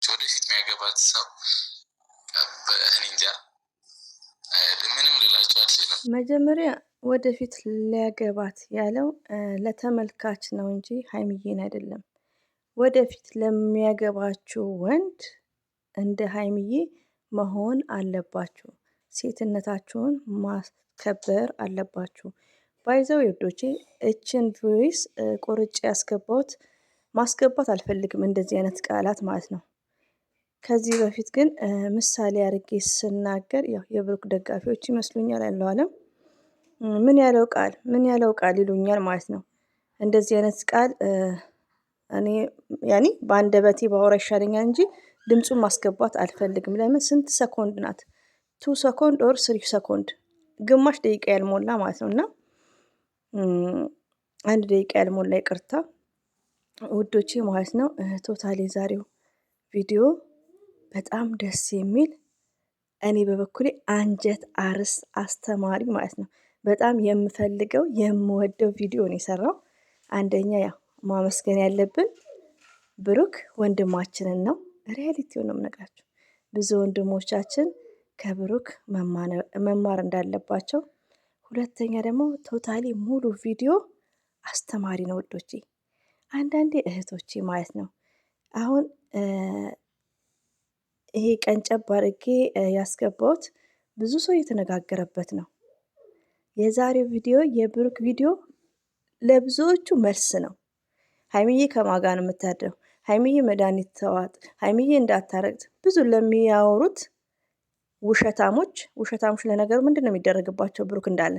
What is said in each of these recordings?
ወደፊት የሚያገባት ሰው እንጃ ምንም ልላችሁ አልችልም። መጀመሪያ ወደፊት ሊያገባት ያለው ለተመልካች ነው እንጂ ሀይሚዬን አይደለም። ወደፊት ለሚያገባችሁ ወንድ እንደ ሀይሚዬ መሆን አለባችሁ። ሴትነታችሁን ማስከበር አለባችሁ። ባይዘው ወዶቼ እችን ቮይስ ቆርጬ ያስገባሁት ማስገባት አልፈልግም እንደዚህ አይነት ቃላት ማለት ነው። ከዚህ በፊት ግን ምሳሌ አድርጌ ስናገር ያው የብሩክ ደጋፊዎች ይመስሉኛል ያለው አለም ምን ያለው ቃል ይሉኛል ማለት ነው። እንደዚህ አይነት ቃል እኔ ያኔ በአንደበቴ ባወራ ይሻለኛል እንጂ ድምጹን ማስገባት አልፈልግም። ለምን ስንት ሰኮንድ ናት? 2 ሰኮንድ ኦር 3 ሰኮንድ ግማሽ ደቂቃ ያልሞላ ማለት ነው። እና 1 ደቂቃ ያልሞላ ይቅርታ ውዶቼ ማለት ነው። ቶታሊ ዛሬው ቪዲዮ በጣም ደስ የሚል እኔ በበኩሌ አንጀት አርስ አስተማሪ ማለት ነው። በጣም የምፈልገው የምወደው ቪዲዮ ነው የሰራው። አንደኛ ያው ማመስገን ያለብን ብሩክ ወንድማችንን ነው። ሪያሊቲውን ነው የምነግራችሁ። ብዙ ወንድሞቻችን ከብሩክ መማር እንዳለባቸው። ሁለተኛ ደግሞ ቶታሊ ሙሉ ቪዲዮ አስተማሪ ነው ውዶቼ። አንዳንዴ እህቶቼ ማለት ነው አሁን ይሄ ቀንጨብ አድርጌ ያስገባሁት ብዙ ሰው እየተነጋገረበት ነው። የዛሬው ቪዲዮ የብሩክ ቪዲዮ ለብዙዎቹ መልስ ነው። ሀይሚዬ ከማጋ ነው የምታድረው፣ ሀይሚዬ መድኃኒት ተዋጥ፣ ሀይሚዬ እንዳታረግጥ ብዙ ለሚያወሩት ውሸታሞች ለነገሩ ምንድን ነው የሚደረግባቸው? ብሩክ እንዳለ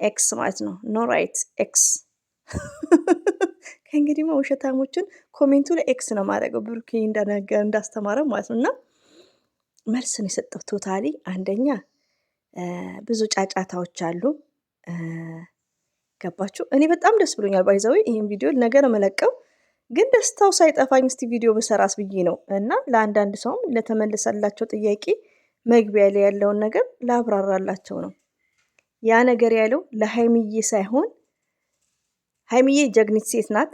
ኤክስ ማለት ነው። ኖ ራይት ኤክስ ከእንግዲህ ውሸታሞችን ኮሜንቱ ላይ ኤክስ ነው ማድረገው ብሩክ እንዳስተማረ ማለት ነው። እና መልስን የሰጠው ቶታሊ አንደኛ ብዙ ጫጫታዎች አሉ። ገባችሁ? እኔ በጣም ደስ ብሎኛል። ባይዘው ይሄን ቪዲዮ ነገ ነው መለቀው፣ ግን ደስታው ሳይጠፋኝ እስቲ ቪዲዮ በሰራስ ብዬ ነው። እና ለአንዳንድ ሰውም ለተመለሰላቸው ጥያቄ መግቢያ ላይ ያለውን ነገር ላብራራላቸው ነው። ያ ነገር ያለው ለሀይሚዬ ሳይሆን ሀይሚዬ ጀግኒት ሴት ናት።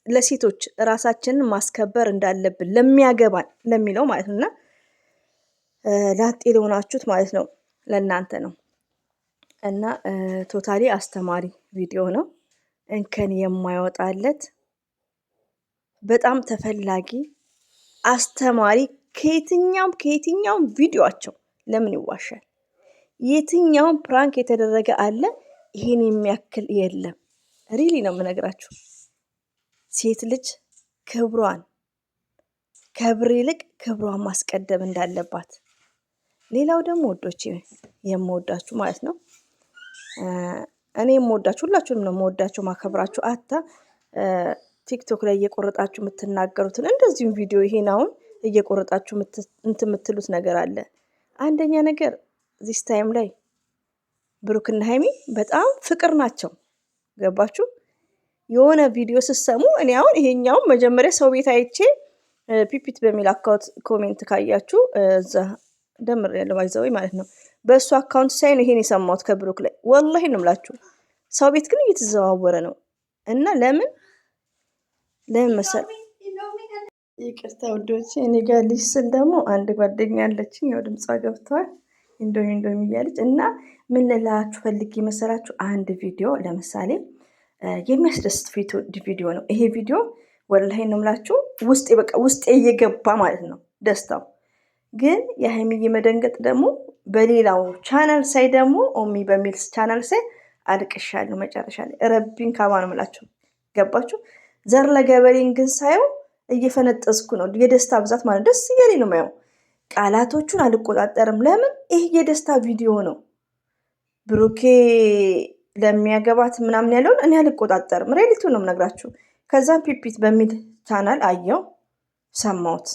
ለሴቶች ራሳችንን ማስከበር እንዳለብን ለሚያገባን ለሚለው ማለት ነውና ላጤ ለሆናችሁት ማለት ነው ለእናንተ ነው። እና ቶታሊ አስተማሪ ቪዲዮ ነው። እንከን የማይወጣለት በጣም ተፈላጊ አስተማሪ ከየትኛውም ቪዲዮአቸው ለምን ይዋሻል? የትኛውም ፕራንክ የተደረገ አለ ይሄን የሚያክል የለም። ሪሊ ነው የምነግራችሁ። ሴት ልጅ ክብሯን ከብር ይልቅ ክብሯን ማስቀደም እንዳለባት። ሌላው ደግሞ ወዶች የምወዳችሁ ማለት ነው እኔ የምወዳችሁ ሁላችሁንም ነው የምወዳችሁ ማከብራችሁ። ቲክቶክ ላይ እየቆረጣችሁ የምትናገሩትን እንደዚሁም ቪዲዮ ይሄን አሁን እየቆረጣችሁ የምትሉት ነገር አለ። አንደኛ ነገር ዚስ ታይም ላይ ብሩክና ሀይሚ በጣም ፍቅር ናቸው። ገባችሁ? የሆነ ቪዲዮ ስትሰሙ እኔ አሁን ይሄኛውን መጀመሪያ ሰው ቤት አይቼ ፒፒት በሚል አካውንት ኮሜንት ካያችሁ እዛ ደምር ያለው ባይዘው ማለት ነው። በእሱ አካውንት ሳይ ነው ይሄን የሰማሁት ከብሩክ ላይ። ወላሂ ነው የምላችሁ። ሰው ቤት ግን እየተዘዋወረ ነው። እና ለምን መሰል ይቅርታ ውዶቼ፣ እኔ ጋር ልጅ ስል ደግሞ አንድ ጓደኛ አለችኝ። ያው ድምጿ ገብቷል እንዶሚ እያለች እና ምን ልላችሁ ፈልጌ መሰላችሁ? አንድ ቪዲዮ ለምሳሌ የሚያስደስት ቪዲዮ ነው ይሄ ቪዲዮ። ወላሂ ነው የምላችሁ ውስጤ እየገባ ማለት ነው ደስታው። ግን የሀይሚዬ መደንገጥ ደግሞ በሌላው ቻናል ሳይ ደግሞ ኦሚ በሚል ቻናል ሳይ አልቅሻለሁ። መጨረሻ ላይ ረቢን ካባ ነው የምላችሁ። ገባችሁ? ዘር ለገበሬን ግን ሳየው እየፈነጠዝኩ ነው። የደስታ ብዛት ማለት ደስ እያለኝ ነው የማየው። ቃላቶቹን አልቆጣጠርም። ለምን? ይህ የደስታ ቪዲዮ ነው። ብሩኬ ለሚያገባት ምናምን ያለውን እኔ አልቆጣጠርም። ሬሊቱ ነው የምነግራችሁ። ከዛም ፒፒት በሚል ቻናል አየው ሰማሁት።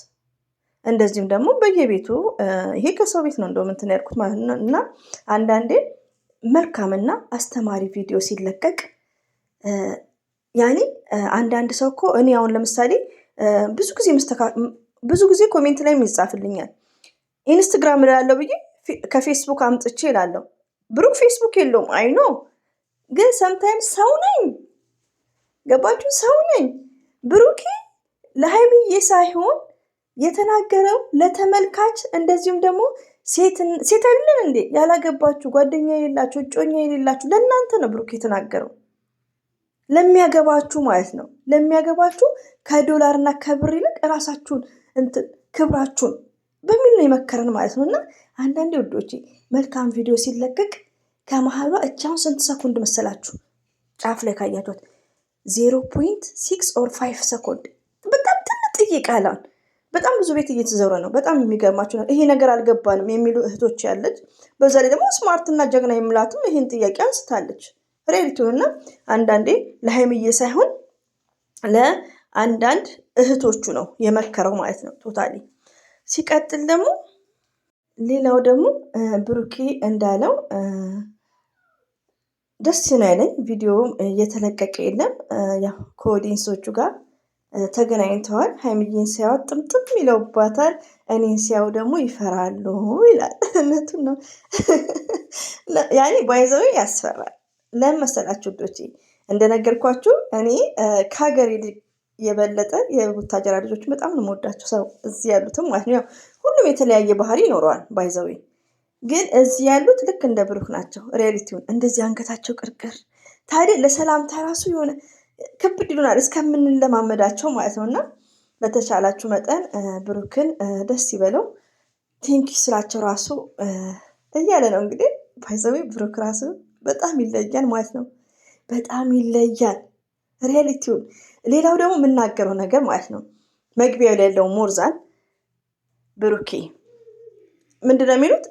እንደዚሁም ደግሞ በየቤቱ ይሄ ከሰው ቤት ነው እንደውም እንትን ያልኩት ማለት ነው። እና አንዳንዴ መልካምና አስተማሪ ቪዲዮ ሲለቀቅ ያኔ አንዳንድ ሰው እኮ እኔ አሁን ለምሳሌ ብዙ ጊዜ ኮሜንት ላይ ይጻፍልኛል ኢንስታግራም እላለሁ ብዬ ከፌስቡክ አምጥቼ እላለሁ። ብሩክ ፌስቡክ የለውም አይኖ፣ ግን ሰምታይምስ ሰው ነኝ። ገባችሁ? ሰው ነኝ። ብሩኬ ለሀይሚዬ ሳይሆን የተናገረው ለተመልካች እንደዚሁም ደግሞ ሴት አይደለን እንዴ ያላገባችሁ ጓደኛ የሌላችሁ እጮኛ የሌላችሁ ለእናንተ ነው ብሩክ የተናገረው። ለሚያገባችሁ ማለት ነው። ለሚያገባችሁ ከዶላርና ከብር ይልቅ ራሳችሁን ክብራችሁን በሚል ነው የመከረን ማለት ነው። እና አንዳንዴ ውዶቼ መልካም ቪዲዮ ሲለቀቅ ከመሀሏ እቻውን ስንት ሰኮንድ መሰላችሁ? ጫፍ ላይ ካያችኋት 0.6 or 5 ሰኮንድ በጣም ትንጥዬ ቃላን በጣም ብዙ ቤት እየተዘውረ ነው። በጣም የሚገርማችሁ ነው። ይሄ ነገር አልገባንም የሚሉ እህቶች ያለች፣ በዛ ላይ ደግሞ ስማርትና ጀግና የምላትም ይሄን ጥያቄ አንስታለች። ሬዲቱንና አንዳንዴ ለሀይሚዬ ሳይሆን ለአንዳንድ እህቶቹ ነው የመከረው ማለት ነው ቶታሊ። ሲቀጥል ደግሞ ሌላው ደግሞ ብሩኬ እንዳለው ደስ ነው ያለኝ። ቪዲዮውም እየተለቀቀ የለም ያው ከኦዲየንሶቹ ጋር ተገናኝተዋል። ሀይሚዬን ሲያዩት ጥምጥም ይለውባታል፣ እኔን ሲያዩ ደግሞ ይፈራሉ ይላል። እውነቱን ነው። ያኔ ባይዘው ያስፈራል። ለምን መሰላችሁ ውዶቼ? እንደነገርኳችሁ እኔ ከሀገር የበለጠ የቡታጀራ ልጆች በጣም ነው የምወዳቸው፣ ሰው እዚህ ያሉትም ማለት ነው። ሁሉም የተለያየ ባህሪ ይኖረዋል ባይዘው፣ ግን እዚህ ያሉት ልክ እንደ ብሩክ ናቸው። ሪያሊቲውን እንደዚህ አንገታቸው ቅርቅር፣ ታዲያ ለሰላምታ ራሱ የሆነ ክብድ ይሉናል እስከምንለማመዳቸው ማለት ነው። እና በተቻላችሁ መጠን ብሩክን ደስ ይበለው፣ ቴንኪ ስላቸው ራሱ እያለ ነው እንግዲህ። ባይዘዌ ብሩክ ራሱ በጣም ይለያል ማለት ነው። በጣም ይለያል ሪያሊቲውን። ሌላው ደግሞ የምናገረው ነገር ማለት ነው መግቢያው ላይ ያለው ሞርዛን ብሩኬ ምንድን ነው የሚሉት?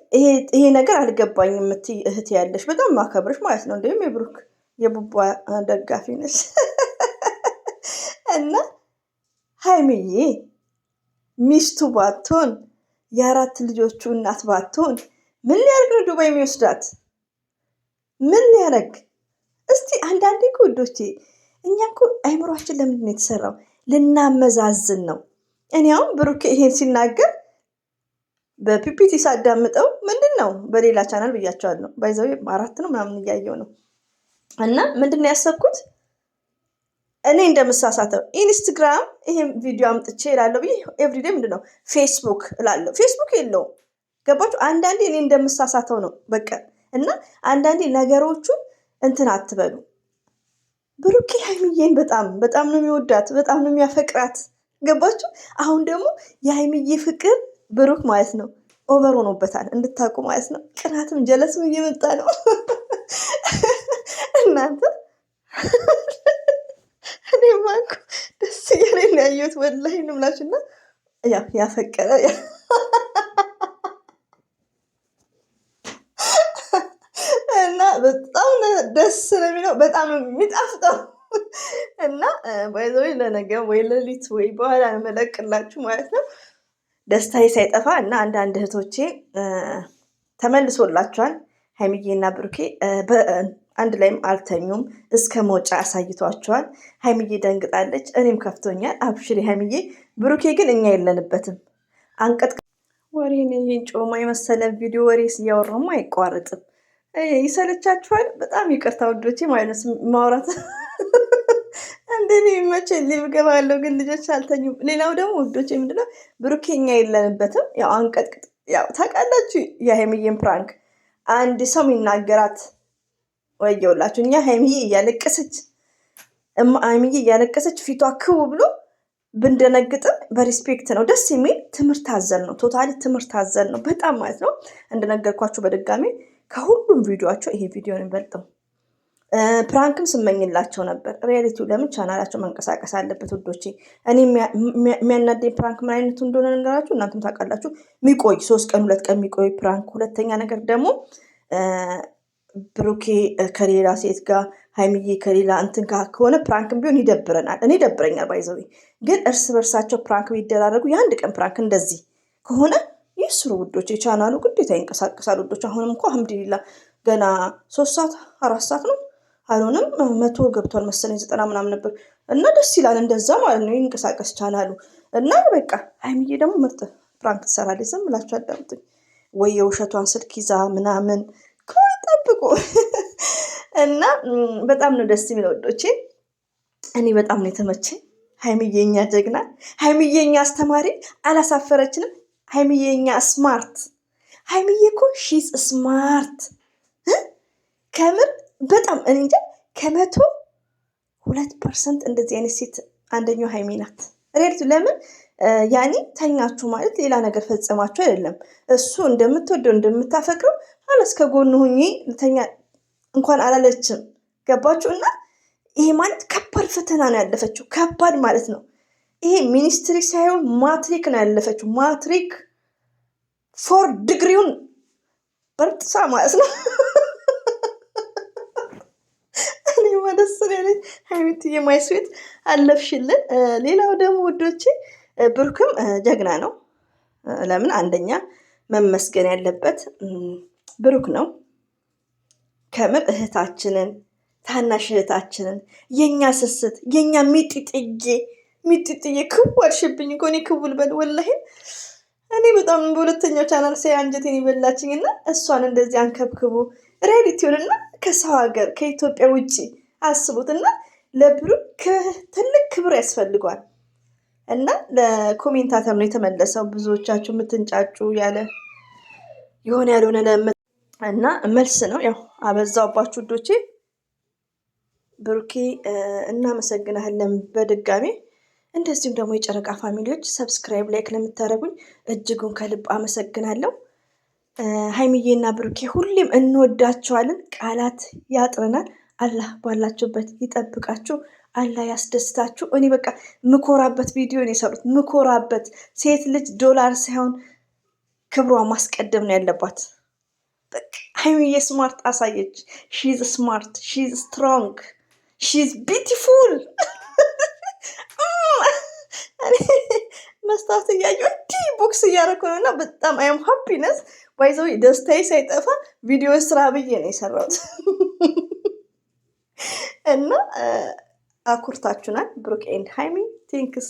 ይሄ ነገር አልገባኝ የምትይ እህት ያለሽ በጣም ማከብረሽ ማለት ነው። እንዲሁም የብሩክ የቡባ ደጋፊ ነሽ እና ሀይሚዬ ሚስቱ ባትሆን የአራት ልጆቹ እናት ባትሆን ምን ሊያደርግ ነው ዱባይ የሚወስዳት? ምን ሊያደርግ? እስቲ አንዳንዴ እኮ ውዶቼ እኛ እኮ አይምሯችን ለምንድን ነው የተሰራው? ልናመዛዝን ነው። እኔ አሁን ብሩክ ይሄን ሲናገር በፒፒቲ ሳዳምጠው ምንድን ነው በሌላ ቻናል ብያቸዋለሁ። ባይዘው 4 ነው ምናምን እያየው ነው። እና ምንድን ነው ያሰብኩት እኔ እንደምሳሳተው ኢንስታግራም ይሄን ቪዲዮ አምጥቼ እላለሁ ብዬ ኤቭሪዴይ ምንድን ነው ፌስቡክ እላለሁ። ፌስቡክ የለውም። ገባችሁ? አንዳንዴ እኔ እንደምሳሳተው ነው በቃ። እና አንዳንዴ ነገሮቹን እንትን አትበሉ። ብሩኬ ሀይሚዬን በጣም ነው የሚወዳት፣ በጣም ነው የሚያፈቅራት። ገባችሁ? አሁን ደግሞ የሀይሚዬ ፍቅር ብሩክ ማለት ነው ኦቨር ሆኖበታል እንድታውቁ ማለት ነው። ቅናትም ጀለስም እየመጣ ነው እናንተ። እኔማ እኮ ደስ እያለኝ ነው ያየሁት ወላሂ ነው የምላችሁና ያፈቀረ እና በጣም ደስ ነው የሚለው፣ በጣም የሚጣፍጠው እና ባይዘው ለነገ ወይ ሌሊት ወይ በኋላ መለቅላችሁ ማለት ነው ደስታዬ ሳይጠፋ። እና አንዳንድ እህቶቼ ተመልሶላቸዋል። ሀይሚዬና ብሩኬ አንድ ላይም አልተኙም፣ እስከ መውጫ አሳይቷቸዋል። ሀይሚዬ ደንግጣለች፣ እኔም ከፍቶኛል። አብሽሪ ሀይሚዬ። ብሩኬ ግን እኛ የለንበትም። አንቀጥ ወሬን ይህን ጮማ የመሰለ ቪዲዮ ወሬ እያወራሙ አይቋረጥም። ይሰለቻችኋል። በጣም ይቅርታ ውዶቼ ማለት ማውራት እንደኔ መቼ ሊገባ ያለው ግን ልጆች አልተኙም። ሌላው ደግሞ ውዶቼ ምንድነው ብሩኬ እኛ የለንበትም። ያው አንቀጥቅጥ፣ ያው ታውቃላችሁ የሀይሚዬን ፕራንክ አንድ ሰው የሚናገራት ወየውላችሁ። እኛ ሀይሚዬ እያለቀሰች ፊቷ ክው ብሎ ብንደነግጥም በሪስፔክት ነው። ደስ የሚል ትምህርት አዘል ነው። ቶታሊ ትምህርት አዘል ነው በጣም ማለት ነው። እንደነገርኳችሁ በድጋሚ ከሁሉም ቪዲዮቸው ይሄ ቪዲዮ ነው የሚበልጠው። ፕራንክም ስመኝላቸው ነበር። ሪያሊቲው ለምን ቻናላቸው መንቀሳቀስ አለበት ውዶቼ። እኔ የሚያናደኝ ፕራንክ ምን አይነቱ እንደሆነ ነገራችሁ እናንተም ታውቃላችሁ። የሚቆይ 3 ቀን 2 ቀን የሚቆይ ፕራንክ። ሁለተኛ ነገር ደግሞ ብሩኬ ከሌላ ሴት ጋር ሀይሚዬ ከሌላ እንትን ጋር ከሆነ ፕራንክም ቢሆን ይደብረናል። እኔ ይደብረኛል ባይዘዊ። ግን እርስ በርሳቸው ፕራንክ ቢደራረጉ የአንድ ቀን ፕራንክ እንደዚህ ከሆነ ይስሩ ውዶች። የቻናሉ ግዴታ ይንቀሳቀሳል ውዶች። አሁንም እኮ አልሐምዱሊላህ ገና 3 ሰዓት 4 ሰዓት ነው አልሆነም 100 ገብቷል መሰለኝ 90 ምናምን ነበር። እና ደስ ይላል እንደዛ ማለት ነው። ይንቀሳቀስ ቻናሉ እና በቃ ሀይሚዬ ደግሞ ምርጥ ፕራንክ ትሰራለች። ዝም ብላችሁ አዳምጡኝ። ወይ የውሸቷን ስልክ ይዛ ምናምን ጠብቁ እና በጣም ነው ደስ የሚለው ወዶቼ። እኔ በጣም ነው የተመቸኝ። ሀይሚዬኛ ጀግና፣ ሀይሚዬኛ አስተማሪ አላሳፈረችንም። ሀይሚዬኛ ስማርት፣ ሀይሚዬ እኮ ሺዝ ስማርት ከምር በጣም እኔ እንጃ 102% እንደዚህ አይነት ሴት አንደኛው ሀይሚ ናት። ሬድቱ ለምን ያኔ ተኛችሁ ማለት ሌላ ነገር ፈጽማችሁ አይደለም። እሱ እንደምትወደው እንደምታፈቅረው አለስ ከጎኑ ሁኚ ልተኛ እንኳን አላለችም። ገባችሁ? እና ይሄ ማለት ከባድ ፈተና ነው ያለፈችው። ከባድ ማለት ነው ይሄ ሚኒስትሪ ሳይሆን ማትሪክ ነው ያለፈችው። ማትሪክ 4 ዲግሪውን በርጥሳ ማለት ነው። እኔማ ደስ ያለኝ ሀይሚትዬ ማይስዌት አለፍሽልን። ሌላው ደግሞ ውዶቼ ብሩክም ጀግና ነው። ለምን አንደኛ መመስገን ያለበት ብሩክ ነው። ከምር እህታችንን ታናሽ እህታችንን የኛ ስስት የኛ ሚጥጥዬ ክዋልሽብኝ እኮ እኔ ክውል በል ወላሂ እኔ በጣም በሁለተኛው ቻናል ሳይ አንጀቴን ይበላችኝ እና እሷን እንደዚህ አንከብክቡ ሪያሊቲውንና ከሰው ሀገር ከኢትዮጵያ ውጭ አስቡትና ለብሩክ ትልቅ ክብር ያስፈልጓል። እና ለኮሜንታተር ነው የተመለሰው። ብዙዎቻችሁ የምትንጫጩ ያለ የሆነ ያልሆነ እና መልስ ነው ያው አበዛውባችሁ ውዶቼ። ብሩኬ እናመሰግናለን በድጋሚ። እንደዚሁም ደግሞ የጨረቃ ፋሚሊዎች ሰብስክራይብ ላይክ ለምታደርጉኝ እጅጉን ከልብ አመሰግናለሁ። ሀይሚዬና ብሩኬ ሁሌም እንወዳቸዋለን። ቃላት ያጥረናል። አላህ ባላችሁበት ይጠብቃችሁ። አላህ ያስደስታችሁ። እኔ በቃ ምኮራበት ቪዲዮ ነው የሰሩት። ምኮራበት ሴት ልጅ ዶላር ሳይሆን ክብሯ ማስቀደም ነው ያለባት። ሀይሚዬ ስማርት አሳየች። ሺዝ ስማርት፣ ሺዝ ስትሮንግ፣ ሺዝ ቢዩቲፉል። መስታወት እያየሁ እንዲህ ቦክስ እያደረኩ ነው እና በጣም አይም ሃፒነስ ባይዘው ደስታዬ ሳይጠፋ ቪዲዮ ስራ ብዬ ነው የሰራሁት እና አኩርታችሁናል። ብሩክ ኤንድ ሃይሚ ቲንክስ